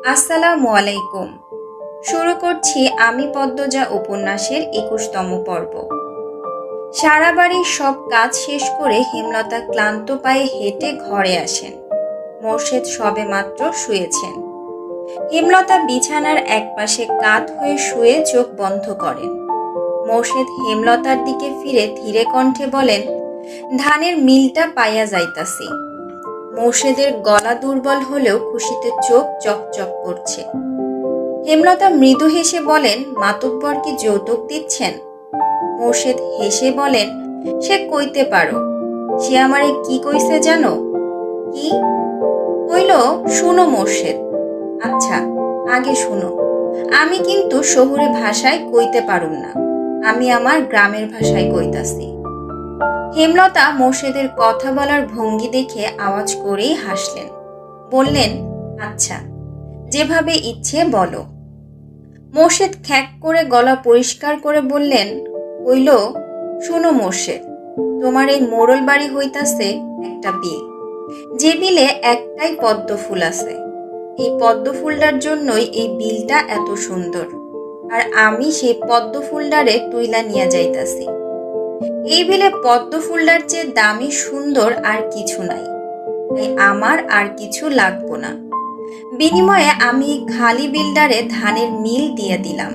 আসসালামু আলাইকুম। শুরু করছি আমি পদ্মজা উপন্যাসের ২১তম পর্ব। সারা বাড়ির সব কাজ শেষ করে হেমলতা ক্লান্ত পায়ে হেঁটে ঘরে আসেন। মোর্শেদ সবেমাত্র শুয়েছেন। হেমলতা বিছানার একপাশে কাত হয়ে শুয়ে চোখ বন্ধ করেন। মোর্শেদ হেমলতার দিকে ফিরে ধীরে কণ্ঠে বলেন, ধানের মিলটা পাইয়া যাইতাছি। মোর্শেদের গলা দুর্বল হলেও খুশিতে চোখ চকচক করছে। হেমলতা মৃদু হেসে বলেন, মাতব্বর কি যৌতুক দিচ্ছেন? মোর্শেদ হেসে বলেন, সে কইতে পারো। সে আমারে কি কইছে জানো? কি কইল? শুনো মোর্শেদ। আচ্ছা, আগে শুনো। আমি কিন্তু শহুরে ভাষায় কইতে পারুম না, আমি আমার গ্রামের ভাষায় কইতাছি। হেমলতা মোর্শেদের কথা বলার ভঙ্গি দেখে আওয়াজ করেই হাসলেন। বললেন, আচ্ছা, যেভাবে ইচ্ছে বলো। মোর্শেদ খ্যাক করে গলা পরিষ্কার করে বললেন, কইল, শুনো মোর্শেদ, তোমার এই মোড়ল বাড়ি হইতাছে একটা বিল। যে বিলে একটাই পদ্ম ফুল আছে। এই পদ্ম ফুলটার জন্যই এই বিলটা এত সুন্দর। আর আমি সেই পদ্ম ফুলটারে তুইলা নিয়ে যাইতাছি। এই বিলে পদ্ম ফুলটার চেয়ে দামি সুন্দর আর কিছু নাই। তাই আমার আর কিছু লাগবো না। বিনিময়ে আমি খালি বিলডারে ধানের মিল দিয়ে দিলাম।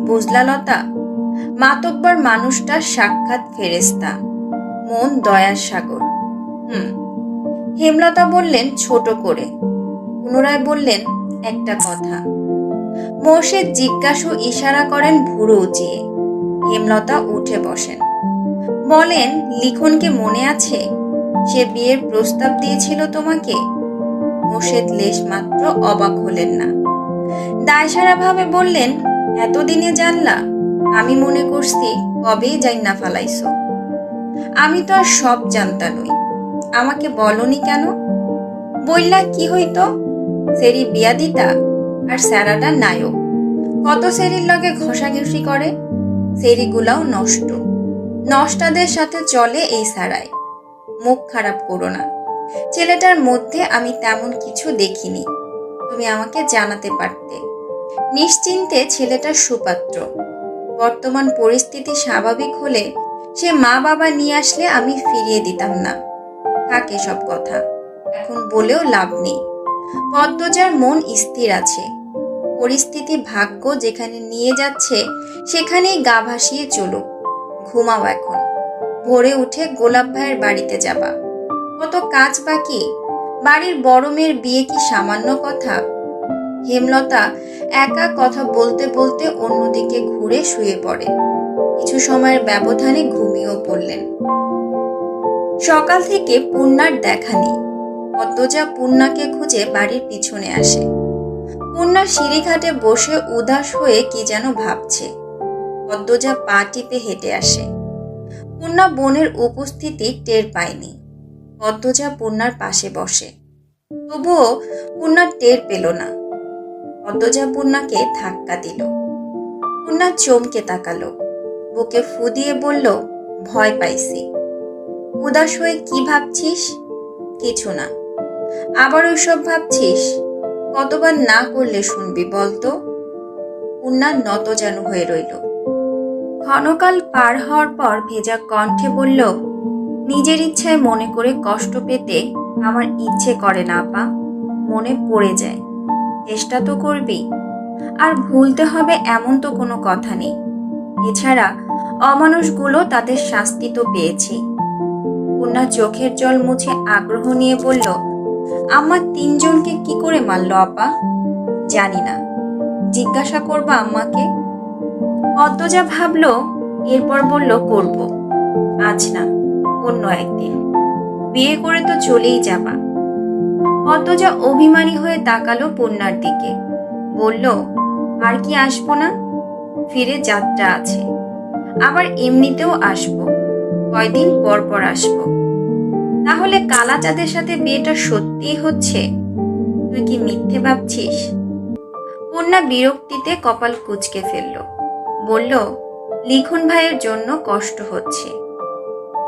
বুঝলা লতা? মাতব্বর মানুষটা সাক্ষাৎ ফেরেস্তা, মন দয়ার সাগর। হেমলতা বললেন ছোট করে। পুনরায় বললেন, একটা কথা। মোর্শেদ জিজ্ঞাসু ইশারা করেন ভুরু উঁচিয়ে। হেমলতা উঠে বসেন। বলেন, লিখনকে মনে আছে? সে বিয়ের প্রস্তাব দিয়েছিল তোমাকে? মোর্শেদ লেশ মাত্র অবাক হলেন না। দায়সারা ভাবে বললেন, এতদিনে জানলা? আমি মনে করছি কবেই জাইন্না ফালাইছো। আমি তো আর সব জানতা নই। আমাকে বলনি কেন? বললা কি হইতো? সেরি বিয়া দিতা, আর স্যারাটা নায়ক। কত সেরির লগে ঘষাঘষি করে। সেরিগুলাও নষ্ট। নষ্টাদের সাথে চলে এই সারায়। মুখ খারাপ করো না। ছেলেটার মধ্যে আমি তেমন কিছু দেখিনি। তুমি আমাকে জানাতে পারতে। নিশ্চিন্তে ছেলেটার সুপাত্র। বর্তমান পরিস্থিতি স্বাভাবিক হলে সে মা বাবা নিয়ে আসলে আমি ফিরিয়ে দিতাম না। থাকে সব কথা, এখন বলেও লাভ নেই। পদ্মজার মন স্থির আছে। পরিস্থিতি ভাগ্য যেখানে নিয়ে যাচ্ছে সেখানেই গা ভাসিয়ে চলুক। ঘুমাও এখন। ভোরে উঠে গোলাপ ভাইয়ের বাড়িতে যাবা। কত কাজ বাকি। বাড়ির বড় মেয়ের বিয়ে কি সামান্য কথা? হেমলতা একা কথা বলতে বলতে অন্যদিকে ঘুরে শুয়ে পড়ে। কিছু সময়ের ব্যবধানে ঘুমিয়েও পড়লেন। সকাল থেকে পূর্ণার দেখা নেই। পদ্মজা পূর্ণাকে খুঁজে বাড়ির পিছনে আসে। পূর্ণা সিঁড়িঘাটে বসে উদাস হয়ে কি যেন ভাবছে। পদ্মজা পা টিপে হেঁটে আসে। পূর্ণা বোনের উপস্থিতি টের পায়নি। পদ্মজা পূর্ণার পাশে বসে। তবুও পূর্ণা টের পেল না। পদ্মজা পূর্ণাকে ধাক্কা দিল। পূর্ণা চমকে তাকালো। বুকে ফু দিয়ে বলল, ভয় পাইছি। উদাস হয়ে কি ভাবছিস? কিছু না। আবার ওইসব ভাবছিস? কতবার না করলে শুনবি বলতো? পূর্ণা নতজানু হয়ে রইল। ক্ষণকাল পার হওয়ার পর ভেজা কণ্ঠে বলল, নিজের ইচ্ছায় মনে করে কষ্ট পেতে আমার ইচ্ছে করে না আপা। মনে পড়ে যায়। চেষ্টা তো করবি। আর ভুলতে হবে এমন তো কোনো কথা নেই। এছাড়া অমানুষগুলো তাদের শাস্তি তো পেয়েছি। পূর্ণা চোখের জল মুছে আগ্রহ নিয়ে বলল, আমার তিনজনকে কি করে মারল আপা? জানি না। জিজ্ঞাসা করবা আম্মাকে? পদ্মজা ভাবল, এরপর বলল, করব। আজ না, অন্য একদিন। বিয়ে করে তো চলেই যাবা। পদ্মজা অভিমানী হয়ে তাকালো পূর্ণার দিকে। বলল, আর কি আসবো না? ফিরে যাত্রা আছে। আবার এমনিতেও আসবো। কয়দিন পর পর আসবো। তাহলে কালাচাঁদের সাথে বিয়েটা সত্যিই হচ্ছে? তুই কি মিথ্যে ভাবছিস? পূর্ণা বিরক্তিতে কপাল কুঁচকে ফেলল। বলল, লিখন ভাইয়ের জন্য কষ্ট হচ্ছে।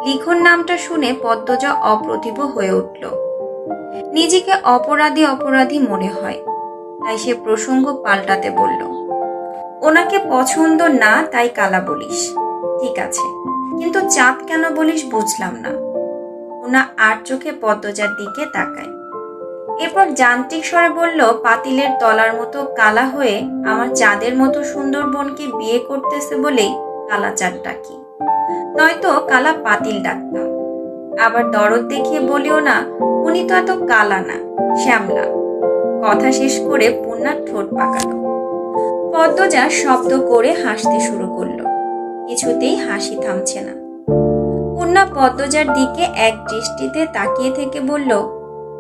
লিখন নামটা শুনে পদ্মজা অপ্রতিভ হয়ে উঠল। নিজেকে অপরাধী অপরাধী মনে হয়। তাই সে প্রসঙ্গ পাল্টাতে বলল, ওনাকে পছন্দ না তাই কালা বলিস, ঠিক আছে, কিন্তু চাঁদ কেন বলিস বুঝলাম না। ওনা আর চোখে পদ্মজার দিকে তাকায়। এরপর যান্ত্রিক স্বরে বলল, পাতিলের তলার মতো কালা হয়ে আমার চাঁদের মতো সুন্দর বোনকে বিয়ে করতেছে বলেই কালা চাঁদ ডাকি, নয়তো কালা পাতিল ডাকতাম। আবার দরদ দেখিয়ে বলিও না, উনি তো এত কালা না, শ্যামলা। কথা শেষ করে পূর্ণার ঠোঁট পাকালো। পদ্মজা শব্দ করে হাসতে শুরু করলো, কিছুতেই হাসি থামছে না। পূর্ণা পদ্মজার দিকে এক দৃষ্টিতে তাকিয়ে থেকে বলল,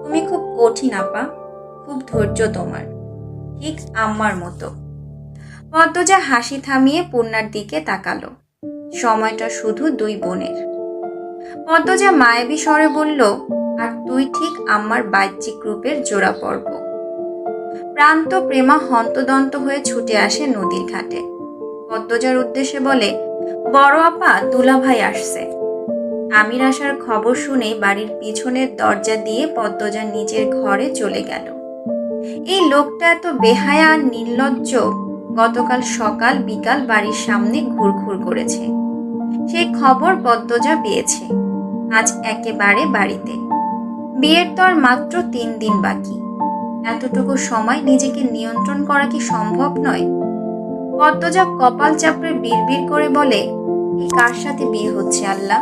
তুমি খুব কঠিন আপা, খুব ধৈর্য তোমার, ঠিক আম্মার মতো। পদ্মজা হাসি থামিয়ে পূর্ণার দিকে তাকালো। সময়টা শুধু দুই বোনের। পদ্মজা মায়াবী স্বরে বলল, আর তুই ঠিক আম্মার বাহ্যিক রূপের জোড়া পর্ব। প্রান্ত প্রেমা হন্তদন্ত হয়ে ছুটে আসে নদীর ঘাটে। পদ্মজার উদ্দেশ্যে বলে, বড় আপা দুলাভাই আসছে। আমির আসার খবর শুনে বাড়ির পিছনের দরজা দিয়ে পদ্মজা নিজের ঘরে চলে গেল। এই লোকটা এত বেহায়া আর নির্লজ্জ, গতকাল সকাল বিকাল বাড়ির সামনে ঘুরঘুর করেছে। সেই খবর পদ্মজা পেয়েছে। আজ একেবারে বাড়িতে। বিয়ের তো আর মাত্র 3 দিন বাকি। এতটুকু সময় নিজেকে নিয়ন্ত্রণ করা কি সম্ভব নয়? পদ্মজা কপাল চাপড়ে বিড়বিড় করে বলে, কার সাথে বিয়ে হচ্ছে আল্লাহ?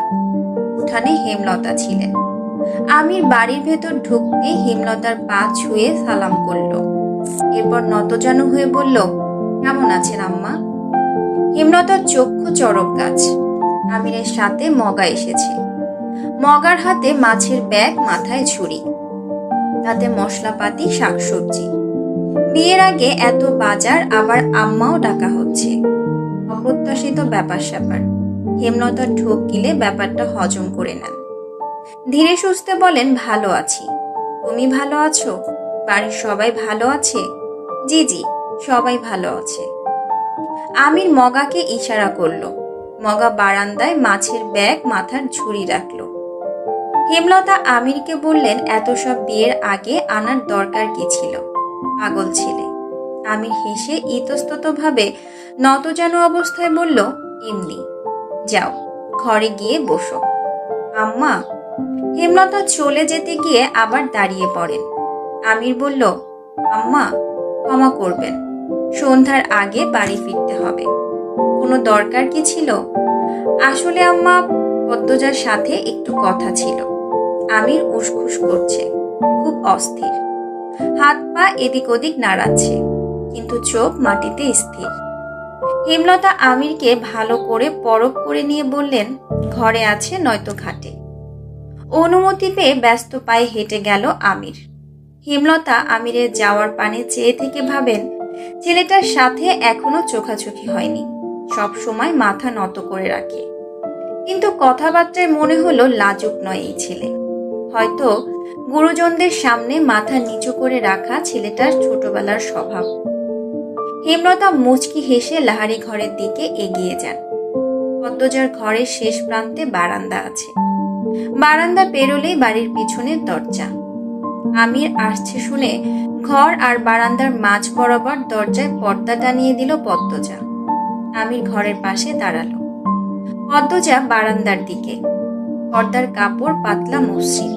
উঠানে হেমলতা ছিলেন। আমির বাড়ির ভেতর ঢুকতেই হেমলতার পা ছুঁয়ে সালাম করল। এরপর নতজানু হয়ে বলল, কেমন আছেন আম্মা? হেমলতার চক্ষু চড়ক গাছ। আমিরের সাথে মগা এসেছে। মগার হাতে মাছের ব্যাগ, মাথায় ঝুড়ি, তাতে মশলাপাতি, শাকসবজি। বিয়ের আগে এত বাজার, আবার আম্মাও ডাকা হচ্ছে। অপ্রত্যাশিত ব্যাপার স্যাপার। হেমলতার ঢোক গিলে ব্যাপারটা হজম করে নেন। ধীরে সুস্থে বলেন, ভালো আছি। তুমি ভালো আছো? বাড়ির সবাই ভালো আছে? জি জি, সবাই ভালো আছে। আমির মগাকে ইশারা করলো। মগা বারান্দায় মাছের ব্যাগ, মাথার ঝুড়ি রাখলো। হেমলতা আমিরকে বললেন, এত সব বিয়ের আগে আনার দরকার কি ছিল? পাগল ছেলে। আমির হেসে ইতস্ততভাবে নতজানু অবস্থায় বলল, এমনি। যাও, ঘরে গিয়ে বসো। আম্মা। হেমলতা চলে যেতে গিয়ে আবার দাঁড়িয়ে পড়েন। আমির বলল, আম্মা ক্ষমা করবেন, সন্ধ্যার আগে বাড়ি ফিরতে হবে। কোনো দরকার কি ছিল? আসলে আম্মা, পদ্মজার সাথে একটু কথা ছিল। আমির উসখুস করছে, খুব অস্থির। হাত পা এদিক ওদিক নাড়াচ্ছে, কিন্তু চোখ মাটিতে স্থির। হেমলতা আমিরকে ভালো করে পরখ করে নিয়ে বললেন, ঘরে আছে নয়তো ঘাটে। অনুমতি পেয়ে ব্যস্ত পায়ে হেঁটে গেল আমির। হেমলতা আমিরের যাওয়ার পানে চেয়ে থেকে ভাবেন, ছেলেটার সাথে এখনো চোখাচোখি হয়নি, সব সময় মাথা নত করে রাখে। কিন্তু কথাবার্তায় মনে হলো লাজুক নয় এই ছেলে। হয়তো গুরুজনদের সামনে মাথা নিচু করে রাখা ছেলেটার ছোটবেলার স্বভাব। হেমলতা মুচকি হেসে লাহারি ঘরের দিকে এগিয়ে যান। পদ্মজার ঘরের শেষ প্রান্তে বারান্দা আছে। বারান্দা পেরোলেই বাড়ির পিছনের দরজা। আমির আসছে শুনে ঘর আর বারান্দার মাঝ বরাবর দরজায় পর্দা টানিয়ে দিল পদ্মজা। আমির ঘরের পাশে দাঁড়ালো। পদ্মজা বারান্দার দিকে। পর্দার কাপড় পাতলা মসৃণ।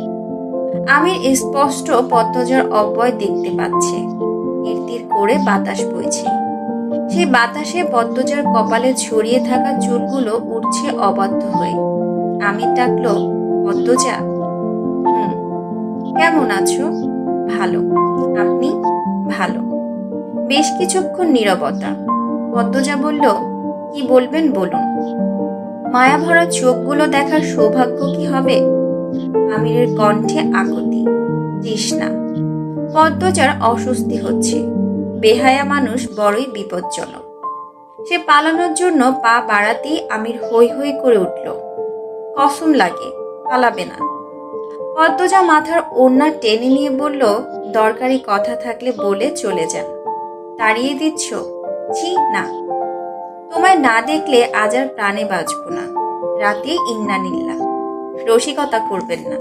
আমির স্পষ্ট পদ্মজার অব্যয় দেখতে পাচ্ছে। তীর করে বাতাস বইছে। সেই বাতাসে পদ্মজার কপালে ছড়িয়ে থাকা চুলগুলো উঠছে অবাধ্য হয়ে। আমির ডাকলো, পদ্মজা। কেমন আছো? ভালো। আপনি? ভালো। বেশ কিছুক্ষণ নীরবতা। পদ্মজা বলল, কি বলবেন বলুন। মায়া ভরা চোখগুলো দেখার সৌভাগ্য কি হবে? আমিরের কণ্ঠে আকুতি, তৃষ্ণা। পদ্মজার অস্বস্তি হচ্ছে। বেহায়া মানুষ বড়ই বিপজ্জনক। সে পালানোর জন্য পা বাড়াতেই আমির হৈ হৈ করে উঠল। কসম লাগে, পালাবে না। পদ্মজা মাথার ওড়না টেনে নিয়ে বলল, দরকারি কথা থাকলে বলে চলে যান। তাড়িয়ে দিচ্ছ? ছি না। তোমায় না দেখলে আজ আর প্রাণে বাঁচব না। রাতে ইন্নানিল্লাহ। রসিকতা করবেন না।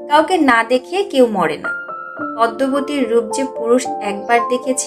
কাউকে না দেখে কেউ মরে না। পদ্মবতীর রূপ যে পুরুষ একবার দেখেছে